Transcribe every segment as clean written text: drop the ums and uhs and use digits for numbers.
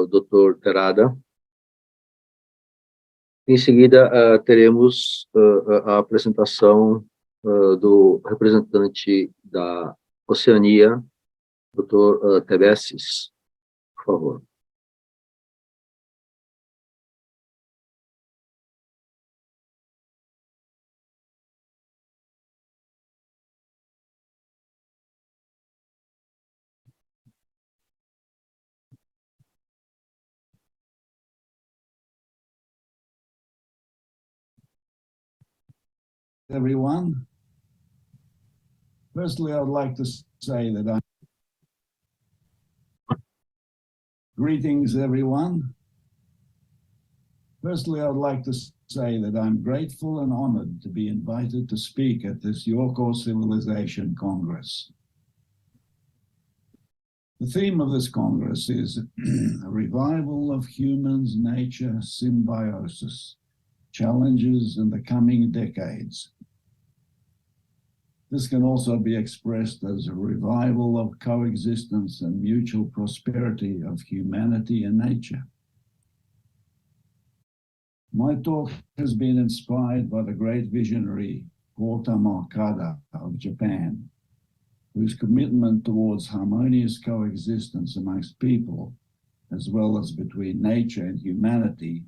Dr. Terada. Em seguida, teremos a apresentação do representante da Oceania, Dr. TEBECCIS, por favor. Everyone. Firstly, I would like to say that Greetings, everyone. Firstly, I would like to say that I'm grateful and honored to be invited to speak at this YOKO Civilization Congress. The theme of this Congress is a revival of humans' nature symbiosis, challenges in the coming decades. This can also be expressed as a revival of coexistence and mutual prosperity of humanity and nature. My talk has been inspired by the great visionary Gautama Okada of Japan, whose commitment towards harmonious coexistence amongst people, as well as between nature and humanity,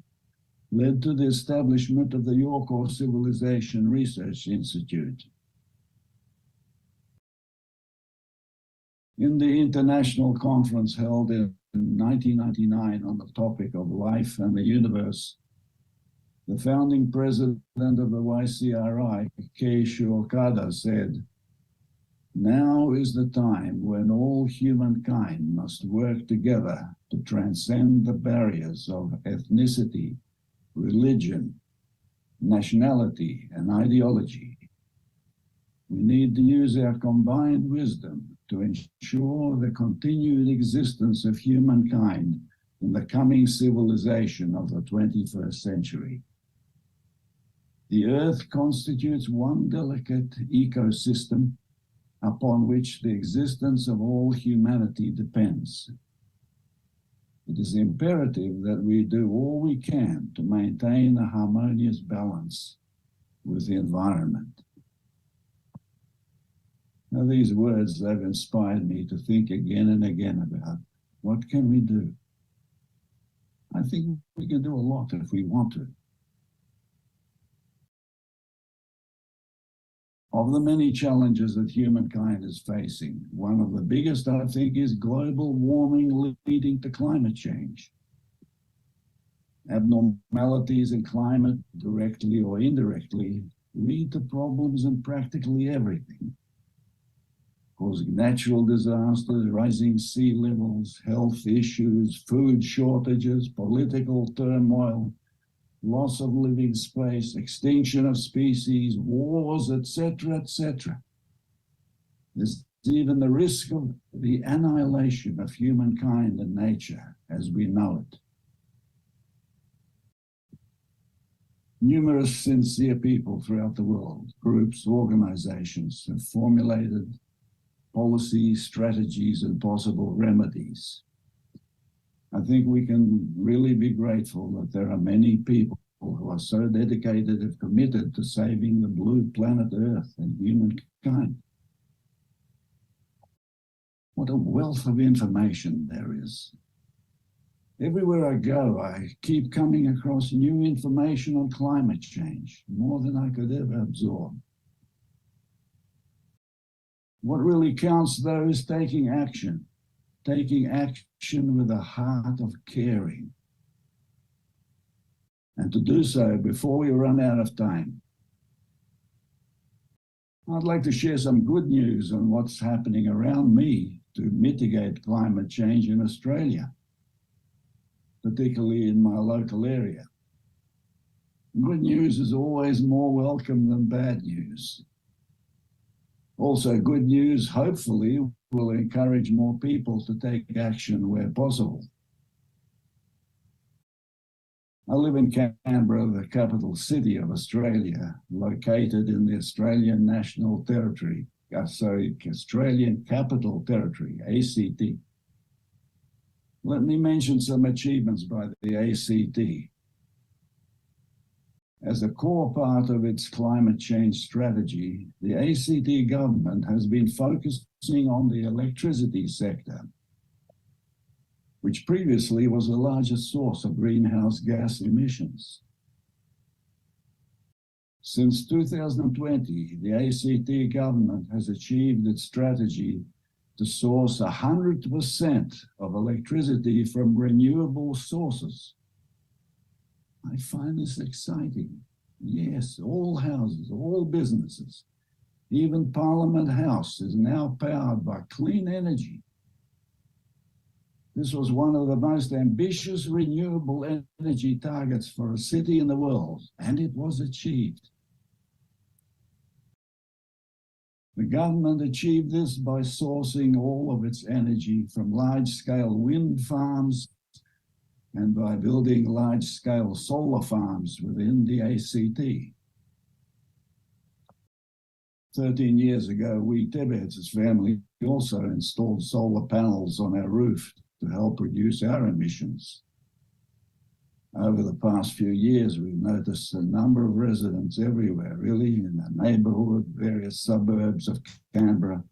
led to the establishment of the YOKO Civilization Research Institute. In the international conference held in 1999 on the topic of life and the universe, the founding president of the YCRI, Keishu Okada, said, "Now is the time when all humankind must work together to transcend the barriers of ethnicity, religion, nationality, and ideology. We need to use our combined wisdom to ensure the continued existence of humankind in the coming civilization of the 21st century. The Earth constitutes one delicate ecosystem upon which the existence of all humanity depends. It is imperative that we do all we can to maintain a harmonious balance with the environment." Now, these words have inspired me to think again and again about what can we do. I think we can do a lot if we want to. Of the many challenges that humankind is facing, one of the biggest, I think, is global warming leading to climate change. Abnormalities in climate, directly or indirectly, lead to problems in practically everything, causing natural disasters, rising sea levels, health issues, food shortages, political turmoil, loss of living space, extinction of species, wars, etc., etc. There's even the risk of the annihilation of humankind and nature as we know it. Numerous sincere people throughout the world, groups, organizations, have formulated policies, strategies, and possible remedies. I think we can really be grateful that there are many people who are so dedicated and committed to saving the blue planet Earth and humankind. What a wealth of information there is. Everywhere I go, I keep coming across new information on climate change, more than I could ever absorb. What really counts, though, is taking action with a heart of caring. And to do so before we run out of time. I'd like to share some good news on what's happening around me to mitigate climate change in Australia, particularly in my local area. Good news is always more welcome than bad news. Also, good news, hopefully, will encourage more people to take action where possible. I live in Canberra, the capital city of Australia, located in the Australian National Territory, Australian Capital Territory, ACT. Let me mention some achievements by the ACT. As a core part of its climate change strategy, the ACT government has been focusing on the electricity sector, which previously was the largest source of greenhouse gas emissions. Since 2020, the ACT government has achieved its strategy to source 100% of electricity from renewable sources. I find this exciting. Yes, all houses, all businesses, even Parliament House is now powered by clean energy. This was one of the most ambitious renewable energy targets for a city in the world, and it was achieved. The government achieved this by sourcing all of its energy from large-scale wind farms and by building large-scale solar farms within the ACT. 13 years ago, we TEBECCIS family also installed solar panels on our roof to help reduce our emissions. Over the past few years, we've noticed a number of residents everywhere, really, in the neighbourhood, various suburbs of Canberra,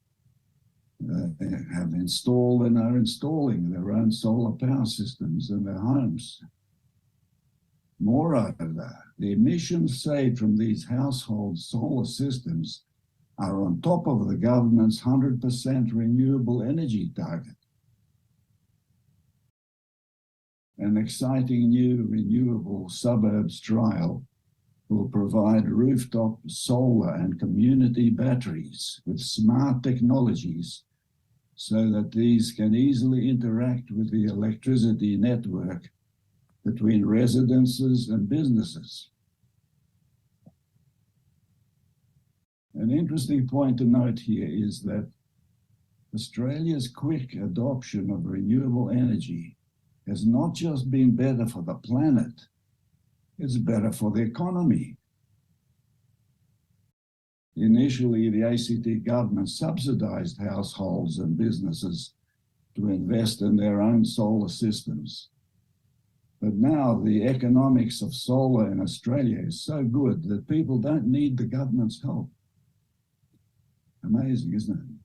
have installed and are installing their own solar power systems in their homes. Moreover, the emissions saved from these household solar systems are on top of the government's 100% renewable energy target. An exciting new renewable suburbs trial will provide rooftop solar and community batteries with smart technologies so that these can easily interact with the electricity network between residences and businesses. An interesting point to note here is that Australia's quick adoption of renewable energy has not just been better for the planet, it's better for the economy. Initially, the ACT government subsidized households and businesses to invest in their own solar systems. But now the economics of solar in Australia is so good that people don't need the government's help. Amazing, isn't it?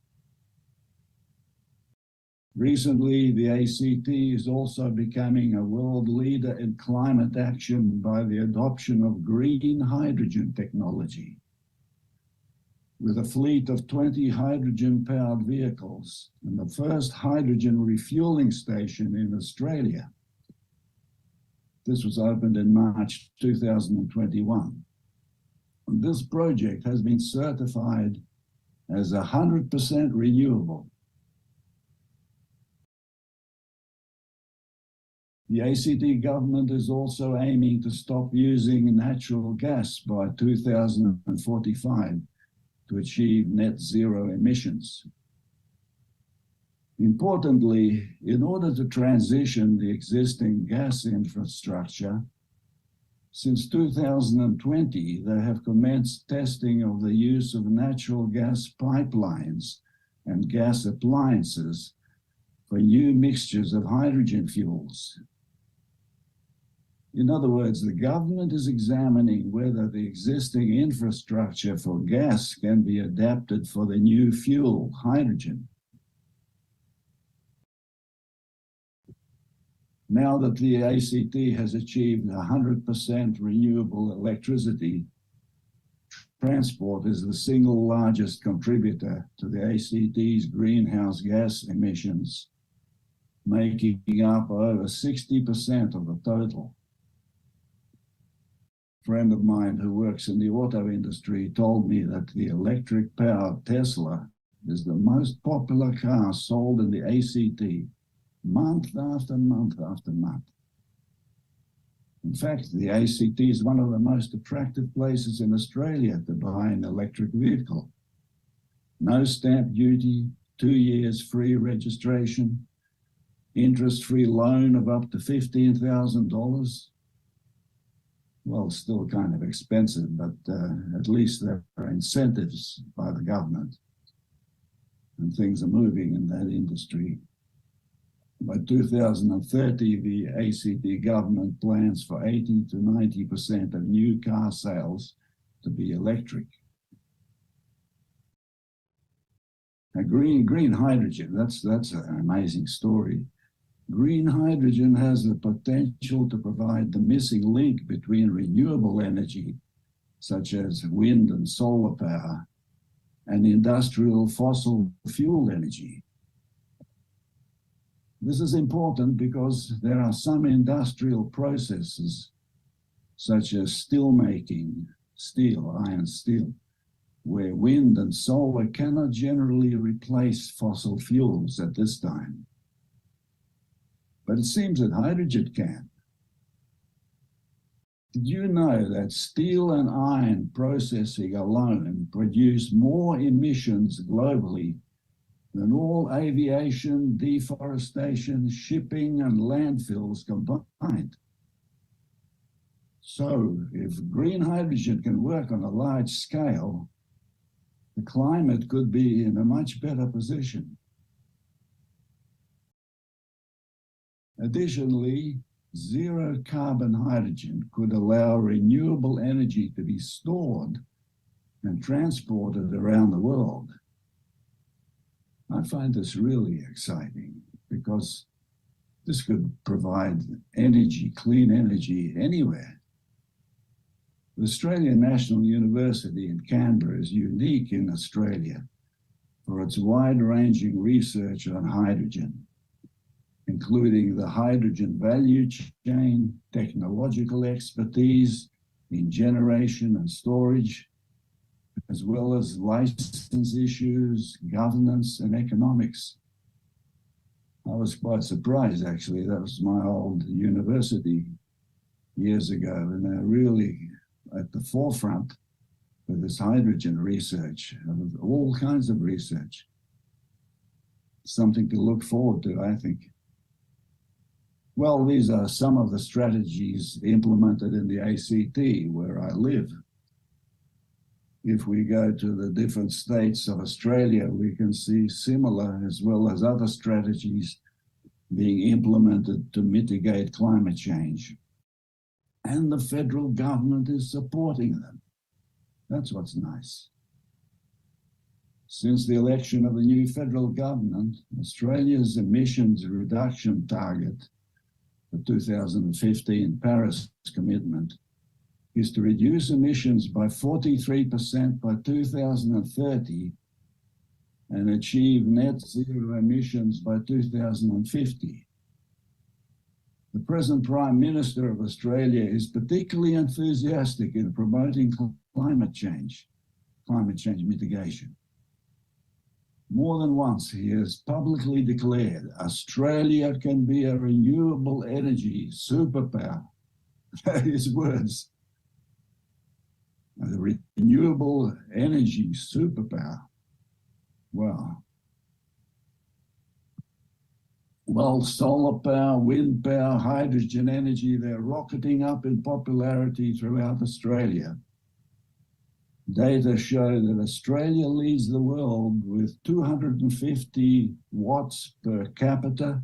Recently, the ACT is also becoming a world leader in climate action by the adoption of green hydrogen technology. With a fleet of 20 hydrogen-powered vehicles and the first hydrogen refueling station in Australia. This was opened in March 2021. And this project has been certified as 100% renewable. The ACT government is also aiming to stop using natural gas by 2045 to achieve net zero emissions. Importantly, in order to transition the existing gas infrastructure, since 2020, they have commenced testing of the use of natural gas pipelines and gas appliances for new mixtures of hydrogen fuels. In other words, the government is examining whether the existing infrastructure for gas can be adapted for the new fuel, hydrogen. Now that the ACT has achieved 100% renewable electricity, transport is the single largest contributor to the ACT's greenhouse gas emissions, making up over 60% of the total. A friend of mine who works in the auto industry told me that the electric-powered Tesla is the most popular car sold in the ACT month after month after month. In fact, the ACT is one of the most attractive places in Australia to buy an electric vehicle. No stamp duty, 2 years free registration, interest-free loan of up to $15,000. Well, still kind of expensive, but at least there are incentives by the government, and things are moving in that industry. By 2030, the ACT government plans for 80 to 90% of new car sales to be electric. Green hydrogen, that's an amazing story. Green hydrogen has the potential to provide the missing link between renewable energy, such as wind and solar power, and industrial fossil fuel energy. This is important because there are some industrial processes, such as steel making, iron steel, where wind and solar cannot generally replace fossil fuels at this time. But it seems that hydrogen can. Did you know that steel and iron processing alone produce more emissions globally than all aviation, deforestation, shipping, and landfills combined? So, if green hydrogen can work on a large scale, the climate could be in a much better position. Additionally, zero carbon hydrogen could allow renewable energy to be stored and transported around the world. I find this really exciting because this could provide energy, clean energy anywhere. The Australian National University in Canberra is unique in Australia for its wide-ranging research on hydrogen, including the hydrogen value chain, technological expertise in generation and storage, as well as license issues, governance, and economics. I was quite surprised, actually. That was my old university years ago, and they're really at the forefront with this hydrogen research, and all kinds of research. Something to look forward to, I think. Well, these are some of the strategies implemented in the ACT where I live. If we go to the different states of Australia, we can see similar as well as other strategies being implemented to mitigate climate change. And the federal government is supporting them. That's what's nice. Since the election of the new federal government, Australia's emissions reduction target, the 2015 Paris commitment, is to reduce emissions by 43% by 2030 and achieve net zero emissions by 2050. The present Prime Minister of Australia is particularly enthusiastic in promoting climate change mitigation. More than once, he has publicly declared Australia can be a renewable energy superpower. His words. The renewable energy superpower. Wow. Well, solar power, wind power, hydrogen energy, they're rocketing up in popularity throughout Australia. Data show that Australia leads the world with 250 watts per capita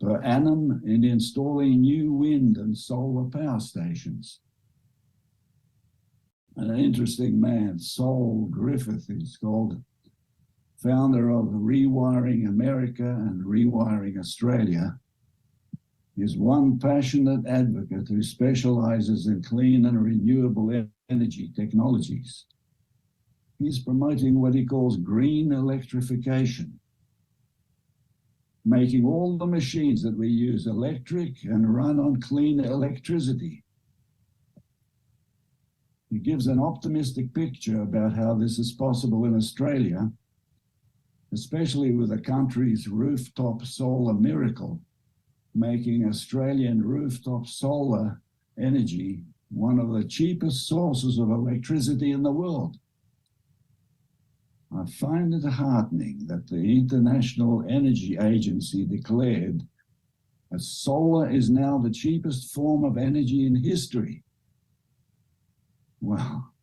per annum in installing new wind and solar power stations. An interesting man, Sol Griffith, is called, founder of Rewiring America and Rewiring Australia, is one passionate advocate who specializes in clean and renewable energy technologies. He's promoting what he calls green electrification, making all the machines that we use electric and run on clean electricity. He gives an optimistic picture about how this is possible in Australia, especially with the country's rooftop solar miracle, making Australian rooftop solar energy one of the cheapest sources of electricity in the world. I find it heartening that the International Energy Agency declared that solar is now the cheapest form of energy in history. Well,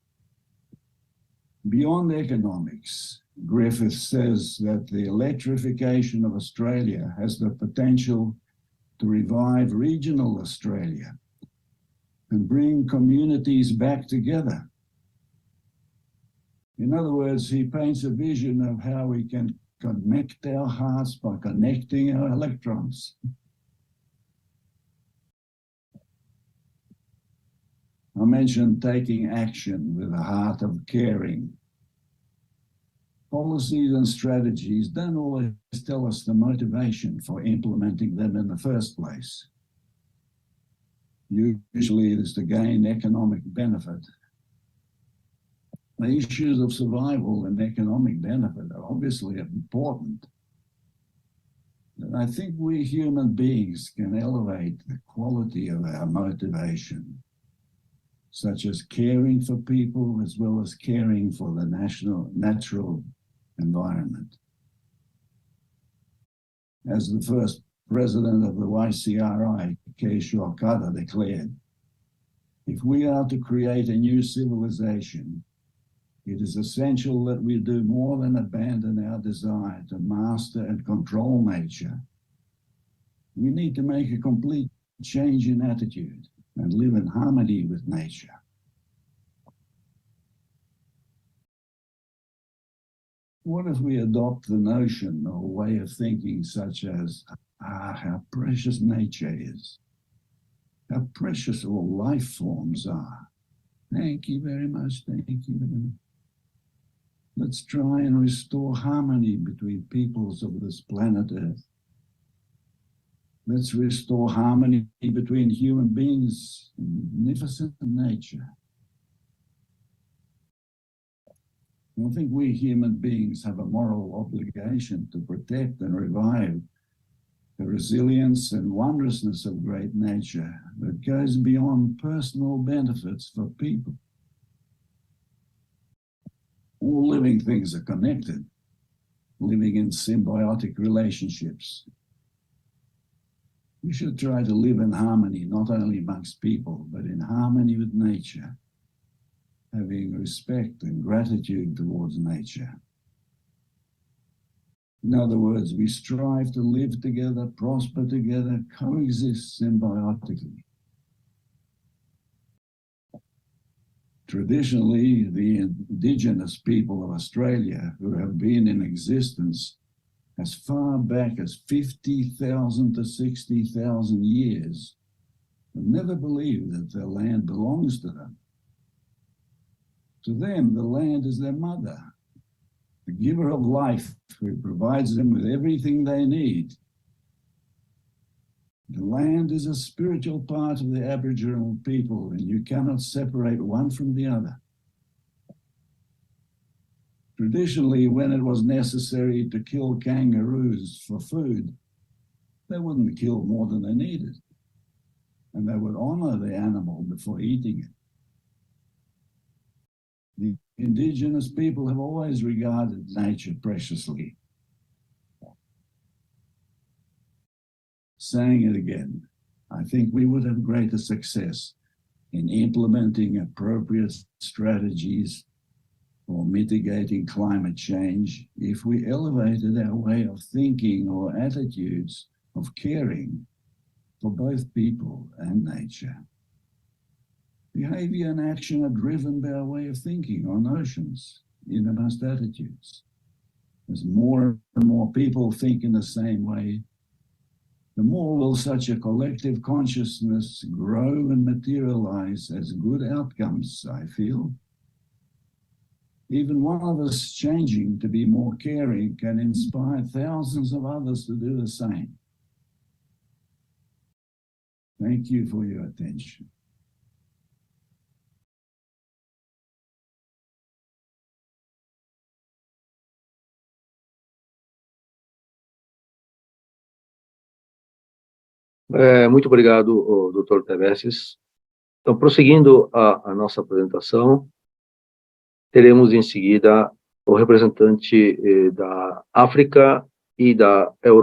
Beyond economics, Griffith says that the electrification of Australia has the potential to revive regional Australia and bring communities back together. In other words, he paints a vision of how we can connect our hearts by connecting our electrons. I mentioned taking action with a heart of caring. Policies and strategies don't always tell us the motivation for implementing them in the first place. Usually it is to gain economic benefit. The issues of survival and economic benefit are obviously important. But I think we human beings can elevate the quality of our motivation, such as caring for people as well as caring for the natural environment. As the first president of the YCRI, Keishu Okada, declared, if we are to create a new civilization, it is essential that we do more than abandon our desire to master and control nature. We need to make a complete change in attitude and live in harmony with nature. What if we adopt the notion or way of thinking such as, how precious nature is, how precious all life forms are. Thank you very much, thank you very much. Let's try and restore harmony between peoples of this planet Earth. Let's restore harmony between human beings and magnificent nature. I think we human beings have a moral obligation to protect and revive the resilience and wondrousness of great nature that goes beyond personal benefits for people. All living things are connected, living in symbiotic relationships. We should try to live in harmony, not only amongst people, but in harmony with nature, having respect and gratitude towards nature. In other words, we strive to live together, prosper together, coexist symbiotically. Traditionally, the indigenous people of Australia, who have been in existence as far back as 50,000 to 60,000 years, have never believed that their land belongs to them. To them, the land is their mother, the giver of life, who provides them with everything they need. The land is a spiritual part of the Aboriginal people, and you cannot separate one from the other. Traditionally, when it was necessary to kill kangaroos for food, they wouldn't kill more than they needed, and they would honor the animal before eating it. The indigenous people have always regarded nature preciously. Saying it again, I think we would have greater success in implementing appropriate strategies for mitigating climate change if we elevated our way of thinking or attitudes of caring for both people and nature. Behavior and action are driven by our way of thinking or notions, innermost attitudes. As more and more people think in the same way, the more will such a collective consciousness grow and materialize as good outcomes, I feel. Even one of us changing to be more caring can inspire thousands of others to do the same. Thank you for your attention. Muito obrigado, Dr. TEBECCIS. Então, prosseguindo a nossa apresentação, teremos em seguida o representante da África e da Europa.